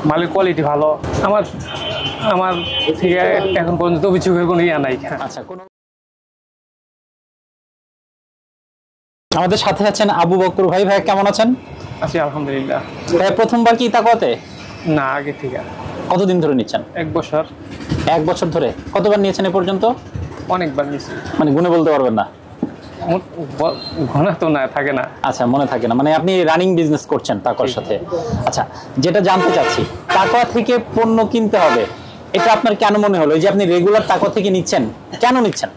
মালের কোয়ালিটি ভালো। আমার আমার থেকে এখন পর্যন্ত অভিযোগের কোনো ইয়া নাই। আচ্ছা, আমাদের সাথে আছেন আবু বকর ভাই। ভাই কেমন আছেন? আছি আলহামদুলিল্লাহ। ভাই প্রথমবার কি তাকওয়াতে? না, আগে থেকে। কতদিন ধরে নিচ্ছেন? 1 বছর। 1 বছর ধরে। কতবার নিয়েছেন এ পর্যন্ত? অনেকবার নিয়েছি। মানে গুনে বলতে পারবেন না? ঘনা তো না, থাকে না। আচ্ছা, মনে থাকে না। মানে আপনি রানিং বিজনেস করছেন তাকওয়ার সাথে। আচ্ছা, যেটা জানতে চাচ্ছি, তাকওয়া থেকে পণ্য কিনতে হবে, এটা আপনার কেন মনে হলো? এই যে আপনি রেগুলার তাকওয়া থেকে নিচ্ছেন, কেন নিচ্ছেন?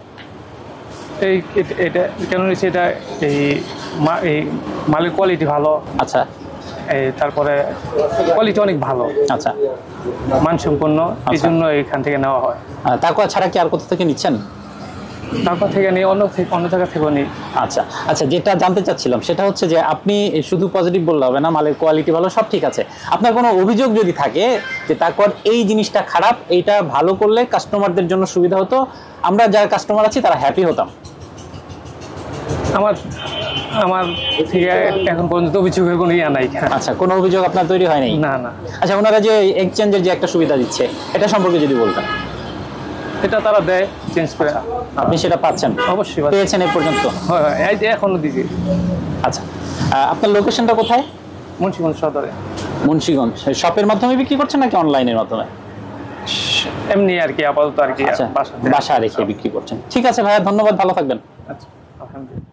এটা কেন নিচ্ছি, এটা এই মালের কোয়ালিটি ভালো। আচ্ছা, তারপরে কোয়ালিটি অনেক ভালো। আচ্ছা, মানসম্পন্ন, এই জন্য এখান থেকে নেওয়া হয়। তাকওয়া ছাড়া কি আর কোথা থেকে নিচ্ছেন? তারপর থেকে নিয়ে অন্য জায়গা থেকেও নিই। আচ্ছা আচ্ছা, যেটা জানতে চাচ্ছিলাম সেটা হচ্ছে যে আপনি শুধু পজিটিভ বললে হবে না, মালের কোয়ালিটি ভালো, সব ঠিক আছে। আপনার কোনো অভিযোগ যদি থাকে যে তারপর এই জিনিসটা খারাপ, এইটা ভালো করলে কাস্টমারদের জন্য সুবিধা হতো, আমরা যারা কাস্টমার আছি তারা হ্যাপি হতাম, আমার থেকে এখন পর্যন্ত অভিযোগের কোনো ইয়া নাই। আচ্ছা, কোনো অভিযোগ আপনার তৈরি হয়নি? না না। আচ্ছা, ওনারা যে এক্সচেঞ্জের যে একটা সুবিধা দিচ্ছে, এটা সম্পর্কে যদি বলতেন। এটা তারা দেয় চেঞ্জ করে। আপনি সেটা পাচ্ছেন? অবশ্যই পেয়েছেন এ পর্যন্ত? হয়, এই যে এখনো দিছি। আচ্ছা, আপনার লোকেশনটা কোথায়? মুন্সিগঞ্জ সদরে। মুন্সিগঞ্জ। শপের মাধ্যমে বিক্রি করছেন নাকি অনলাইনের মাধ্যমে? এমনি আর কি, আপাতত আর কি। বাসা রেখে বিক্রি করছেন। ঠিক আছে ভাইয়া, ধন্যবাদ, ভালো থাকবেন। আচ্ছা, আলহামদুলিল্লাহ।